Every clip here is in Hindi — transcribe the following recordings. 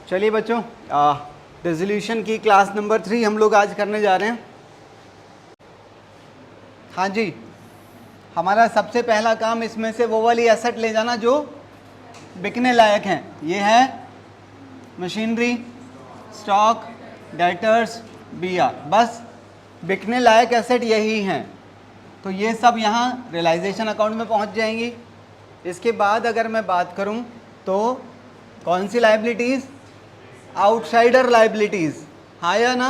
चलिए बच्चों, रेजोल्यूशन की क्लास नंबर 3 हम लोग आज करने जा रहे हैं। हाँ जी, हमारा सबसे पहला काम इसमें से वो वाली एसेट ले जाना जो बिकने लायक हैं। ये है मशीनरी, स्टॉक, डेटर्स, बीआर। बस बिकने लायक एसेट यही हैं, तो ये सब यहाँ रियलाइजेशन अकाउंट में पहुँच जाएंगी। इसके बाद अगर मैं बात करूँ तो कौन सी लायबिलिटीज़? Outsider liabilities. हाँ या ना?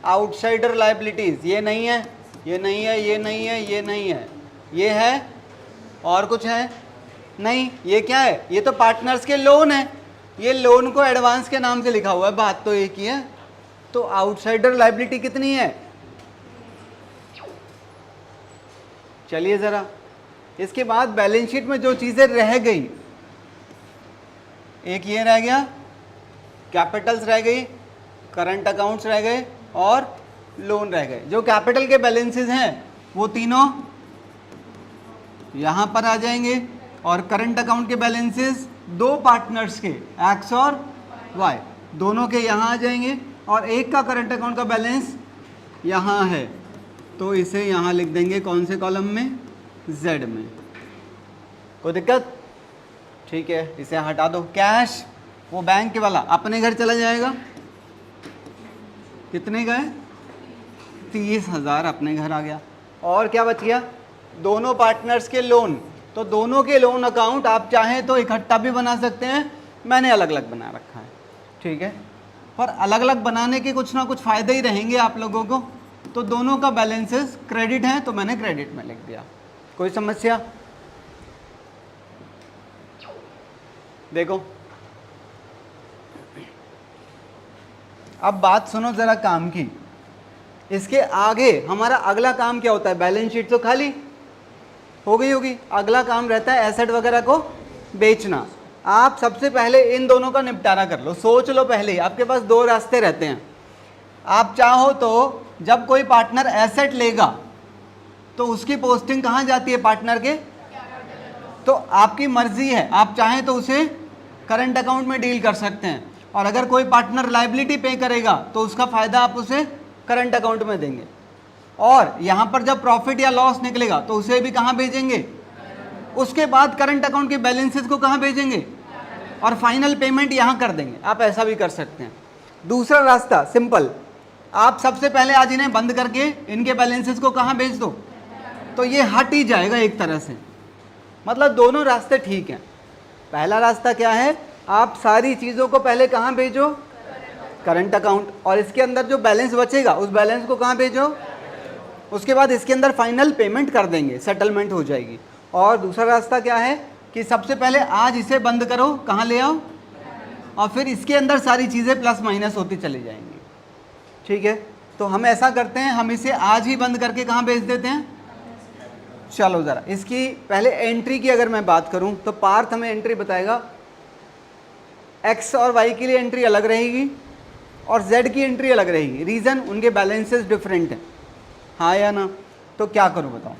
आउटसाइडर लायबिलिटीज़ ये नहीं है, ये नहीं है, ये नहीं है, ये नहीं है, ये है और कुछ है नहीं। ये क्या है? ये तो पार्टनर्स के लोन है। ये लोन को एडवांस के नाम से लिखा हुआ है, बात तो एक ही है। तो आउटसाइडर लायबिलिटी कितनी है? चलिए ज़रा, इसके बाद बैलेंस शीट में जो चीज़ें रह गई, एक ये रह गया, कैपिटल्स रह गई, करंट अकाउंट्स रह गए और लोन रह गए। जो कैपिटल के बैलेंसेस हैं वो तीनों यहाँ पर आ जाएंगे और करंट अकाउंट के बैलेंसेस दो पार्टनर्स के एक्स और वाई दोनों के यहाँ आ जाएंगे और एक का करंट अकाउंट का बैलेंस यहाँ है, तो इसे यहाँ लिख देंगे कौन से कॉलम में? जेड में। कोई दिक्कत? ठीक है, इसे हटा दो। कैश वो बैंक वाला अपने घर चला जाएगा। कितने गए? 30,000 अपने घर आ गया। और क्या बच गया? दोनों पार्टनर्स के लोन। तो दोनों के लोन अकाउंट आप चाहें तो इकट्ठा भी बना सकते हैं, मैंने अलग अलग बना रखा है, ठीक है। पर अलग अलग बनाने के कुछ ना कुछ फ़ायदे ही रहेंगे आप लोगों को। तो दोनों का बैलेंसेस क्रेडिट हैं तो मैंने क्रेडिट में लिख दिया। कोई समस्या? देखो अब बात सुनो ज़रा काम की। इसके आगे हमारा अगला काम क्या होता है? बैलेंस शीट तो खाली हो गई होगी, अगला काम रहता है एसेट वगैरह को बेचना। आप सबसे पहले इन दोनों का निपटारा कर लो। सोच लो पहले ही, आपके पास दो रास्ते रहते हैं। आप चाहो तो जब कोई पार्टनर एसेट लेगा तो उसकी पोस्टिंग कहाँ जाती है? पार्टनर के। तो आपकी मर्जी है, आप चाहें तो उसे करंट अकाउंट में डील कर सकते हैं, और अगर कोई पार्टनर लायबिलिटी पे करेगा तो उसका फ़ायदा आप उसे करंट अकाउंट में देंगे। और यहाँ पर जब प्रॉफिट या लॉस निकलेगा तो उसे भी कहाँ भेजेंगे? उसके बाद करंट अकाउंट के बैलेंसेस को कहाँ भेजेंगे? और फाइनल पेमेंट यहाँ कर देंगे। आप ऐसा भी कर सकते हैं। दूसरा रास्ता सिंपल, आप सबसे पहले आज इन्हें बंद करके इनके बैलेंसेस को कहाँ भेज दो, तो ये हट ही जाएगा एक तरह से। मतलब दोनों रास्ते ठीक हैं। पहला रास्ता क्या है? आप सारी चीज़ों को पहले कहाँ भेजो? करंट अकाउंट, और इसके अंदर जो बैलेंस बचेगा उस बैलेंस को कहाँ भेजो? उसके बाद इसके अंदर फाइनल पेमेंट कर देंगे, सेटलमेंट हो जाएगी। और दूसरा रास्ता क्या है कि सबसे पहले आज इसे बंद करो, कहाँ ले आओ, और फिर इसके अंदर सारी चीज़ें प्लस माइनस होती चली जाएंगी, ठीक है। तो हम ऐसा करते हैं, हम इसे आज ही बंद करके कहाँ भेज देते हैं? चलो ज़रा इसकी पहले एंट्री की अगर मैं बात करूं तो पार्थ हमें एंट्री बताएगा। एक्स और वाई के लिए एंट्री अलग रहेगी और जेड की एंट्री अलग रहेगी। रीज़न, उनके बैलेंसेस डिफरेंट हैं। हाँ या ना? तो क्या करूं बताओ?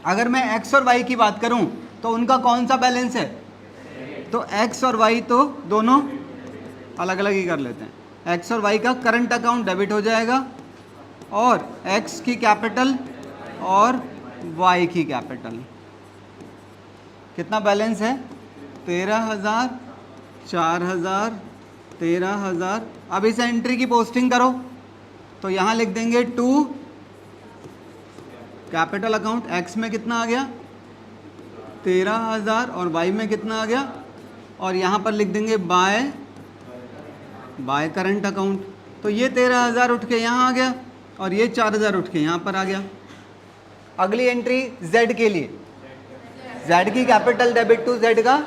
अगर मैं एक्स और वाई की बात करूं तो उनका कौन सा बैलेंस है? तो एक्स और वाई तो दोनों अलग अलग ही कर लेते हैं। एक्स और वाई का करंट अकाउंट डेबिट हो जाएगा और एक्स की कैपिटल और y की कैपिटल। कितना बैलेंस है? 13,000, 4,000, 13,000। अब इस एंट्री की पोस्टिंग करो तो यहाँ लिख देंगे टू कैपिटल अकाउंट। x में कितना आ गया? 13,000 और y में कितना आ गया? और यहाँ पर लिख देंगे बाय करंट अकाउंट। तो ये 13,000 उठ के यहाँ आ गया और ये 4,000 उठ के यहाँ पर आ गया। अगली एंट्री Z के लिए, Z की कैपिटल डेबिट टू Z का,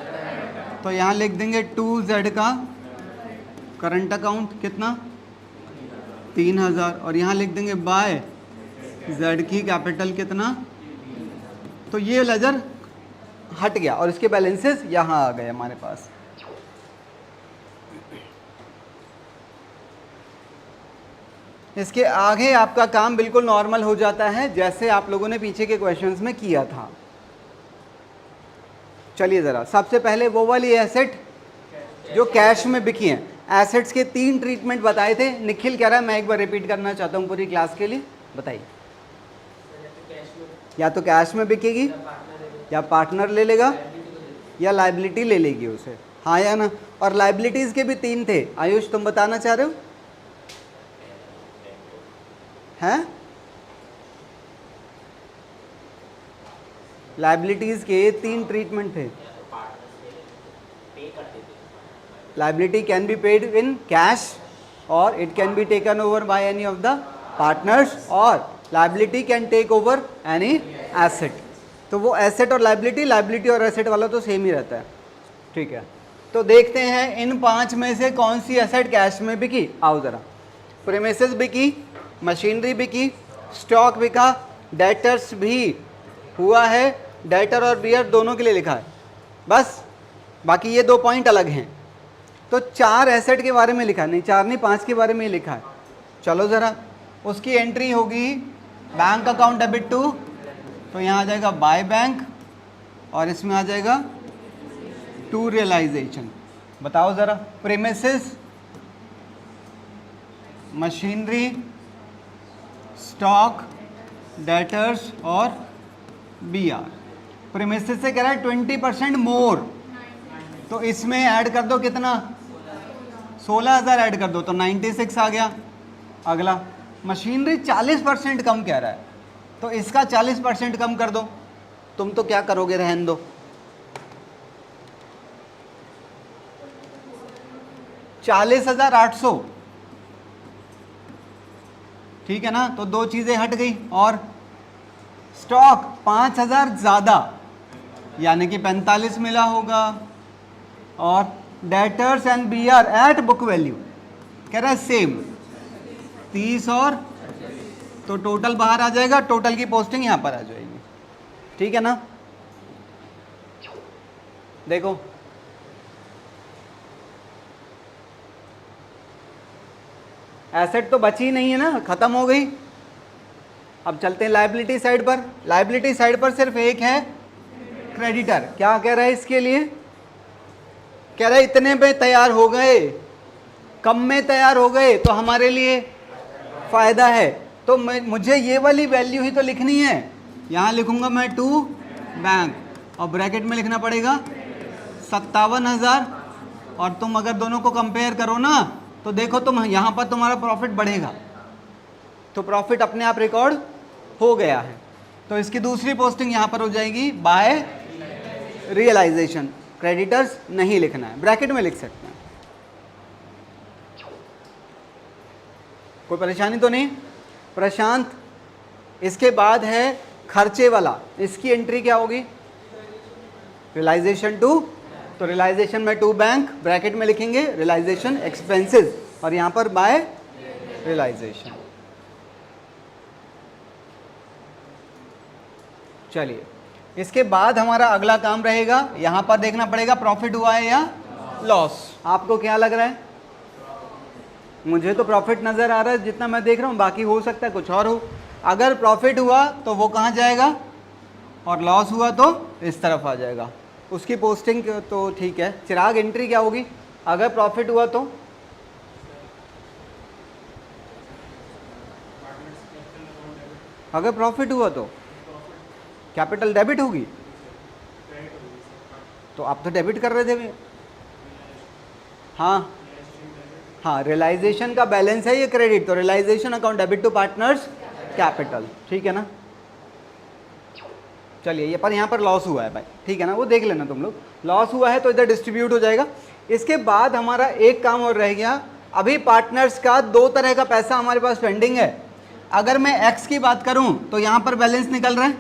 तो यहाँ लिख देंगे टू Z का करंट अकाउंट कितना? 3,000 और यहाँ लिख देंगे बाय Z की कैपिटल कितना? तो ये लेजर हट गया और इसके बैलेंसेस यहाँ आ गए हमारे पास। इसके आगे आपका काम बिल्कुल नॉर्मल हो जाता है, जैसे आप लोगों ने पीछे के क्वेश्चंस में किया था। चलिए ज़रा सबसे पहले वो वाली एसेट जो कैश में बिकी हैं। एसेट्स के 3 ट्रीटमेंट बताए थे। निखिल कह रहा है मैं एक बार रिपीट करना चाहता हूँ पूरी क्लास के लिए, बताइए। या तो कैश में बिकेगी, या पार्टनर ले लेगा, या लाइबिलिटी ले लेगी उसे, हाँ या ना। और लाइबिलिटीज़ के भी 3 थे। आयुष तुम बताना चाह रहे हो? हैं? लाइबिलिटीज़ के 3 ट्रीटमेंट थे। Liability can be paid in cash, और it can be taken over by any of the partners, और liability can take over any asset. तो वो एसेट और लाइबिलिटी और एसेट वाला तो सेम ही रहता है, ठीक है। तो देखते हैं इन 5 में से कौन सी एसेट कैश में बिकी। आओ ज़रा। प्रीमिसेस बिकी, मशीनरी बिकी, स्टॉक बिका, डेटर्स भी हुआ है। डेटर और बियर दोनों के लिए लिखा है बस, बाकी ये 2 पॉइंट अलग हैं। तो 4 एसेट के बारे में लिखा है, नहीं 4 नहीं 5 के बारे में ही लिखा है। चलो ज़रा, उसकी एंट्री होगी बैंक अकाउंट डेबिट टू, तो यहाँ आ जाएगा बाय बैंक, और इसमें आ जाएगा टू रियलाइजेशन। बताओ ज़रा। प्रीमिसेस, मशीनरी, स्टॉक, डेटर्स और बीआर। प्रीमिसेस से कह रहा है 20% मोर, तो इसमें ऐड कर दो कितना, 16,000 ऐड कर दो तो 96 आ गया। अगला मशीनरी 40% कम कह रहा है, तो इसका 40% कम कर दो। तुम तो क्या करोगे, रहने दो। 40,800, ठीक है ना। तो 2 चीज़ें हट गई। और स्टॉक 5,000 ज़्यादा, यानी कि 45 मिला होगा। और debtors and BR at book value कह रहा है सेम 30, और तो टोटल बाहर आ जाएगा, टोटल की पोस्टिंग यहाँ पर आ जाएगी, ठीक है ना। देखो एसेट तो बची नहीं है ना, खत्म हो गई। अब चलते हैं लायबिलिटी साइड पर। लायबिलिटी साइड पर सिर्फ एक है क्रेडिटर। क्या कह रहा है इसके लिए, कह रहा है इतने में तैयार हो गए, कम में तैयार हो गए तो हमारे लिए फ़ायदा है। तो मुझे ये वाली वैल्यू ही तो लिखनी है। यहाँ लिखूंगा मैं टू बैंक, और ब्रैकेट में लिखना पड़ेगा 57,000। और तुम अगर दोनों को कंपेयर करो ना, तो देखो तुम यहाँ पर तुम्हारा प्रॉफिट बढ़ेगा, तो प्रॉफिट अपने आप रिकॉर्ड हो गया है। तो इसकी दूसरी पोस्टिंग यहाँ पर हो जाएगी बाय रियलाइजेशन। क्रेडिटर्स नहीं लिखना है, ब्रैकेट में लिख सकते हैं। कोई परेशानी तो नहीं प्रशांत? इसके बाद है खर्चे वाला, इसकी एंट्री क्या होगी, रियलाइजेशन टू। तो रियलाइजेशन में टू बैंक, ब्रैकेट में लिखेंगे रियलाइजेशन एक्सपेंसेस, और यहाँ पर बाय रियलाइजेशन। चलिए, इसके बाद हमारा अगला काम रहेगा, यहाँ पर देखना पड़ेगा प्रॉफिट हुआ है या लॉस। आपको क्या लग रहा है? मुझे तो प्रॉफिट नज़र आ रहा है जितना मैं देख रहा हूँ, बाकी हो सकता है कुछ और हो। अगर प्रॉफिट हुआ तो वो कहाँ जाएगा, और लॉस हुआ तो इस तरफ आ जाएगा। उसकी पोस्टिंग तो ठीक है। चिराग एंट्री क्या होगी अगर प्रॉफिट हुआ तो? अगर प्रॉफिट हुआ तो कैपिटल डेबिट होगी। तो आप तो डेबिट कर रहे थे भी। हाँ हाँ, रियलाइजेशन का बैलेंस है ये क्रेडिट, तो realization account debit to partners capital, ठीक है ना। चलिए, ये पर यहाँ पर लॉस हुआ है भाई, ठीक है ना, वो देख लेना तुम लोग। लॉस हुआ है तो इधर डिस्ट्रीब्यूट हो जाएगा। इसके बाद हमारा एक काम और रह गया। अभी पार्टनर्स का 2 तरह का पैसा हमारे पास पेंडिंग है। अगर मैं एक्स की बात करूं तो यहाँ पर बैलेंस निकल रहा है,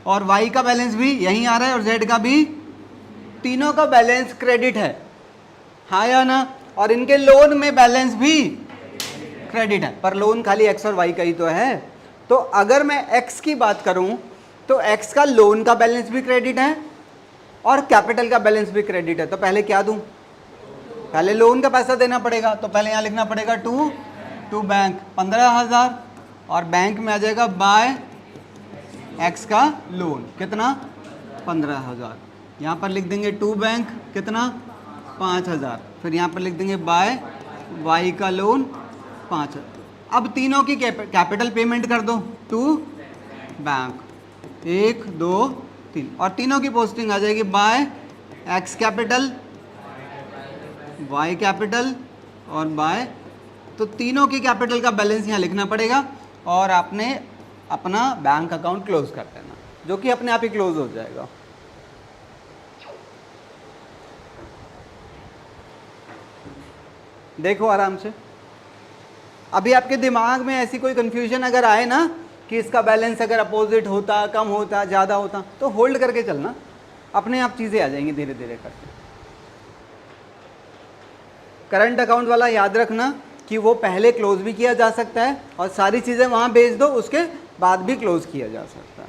और वाई का बैलेंस भी यहीं आ रहा है, और जेड का भी। तीनों का बैलेंस क्रेडिट है, हाँ या ना। और इनके लोन में बैलेंस भी क्रेडिट है, पर लोन खाली एक्स और वाई का ही तो है। तो अगर मैं एक्स की बात करूं तो एक्स का लोन का बैलेंस भी क्रेडिट है और कैपिटल का बैलेंस भी क्रेडिट है। तो पहले क्या दूं? पहले लोन का पैसा देना पड़ेगा, तो पहले यहाँ लिखना पड़ेगा टू बैंक 15,000, और बैंक में आ जाएगा बाय एक्स का लोन कितना, 15,000। यहाँ पर लिख देंगे टू बैंक कितना, 5,000, फिर यहाँ पर लिख देंगे बाय वाई का लोन 5,000। अब तीनों की कैपिटल पेमेंट कर दो टू बैंक, 1 2 3, और तीनों की पोस्टिंग आ जाएगी by X capital, Y capital और बाय, तो तीनों की कैपिटल का बैलेंस यहाँ लिखना पड़ेगा और आपने अपना बैंक अकाउंट क्लोज कर देना, जो कि अपने आप ही क्लोज हो जाएगा। देखो आराम से। अभी आपके दिमाग में ऐसी कोई कंफ्यूजन अगर आए ना कि इसका बैलेंस अगर अपोजिट होता, कम होता, ज़्यादा होता, तो होल्ड करके चलना, अपने आप चीज़ें आ जाएंगी धीरे धीरे करके। करंट अकाउंट वाला याद रखना कि वो पहले क्लोज भी किया जा सकता है और सारी चीज़ें वहाँ भेज दो, उसके बाद भी क्लोज किया जा सकता है।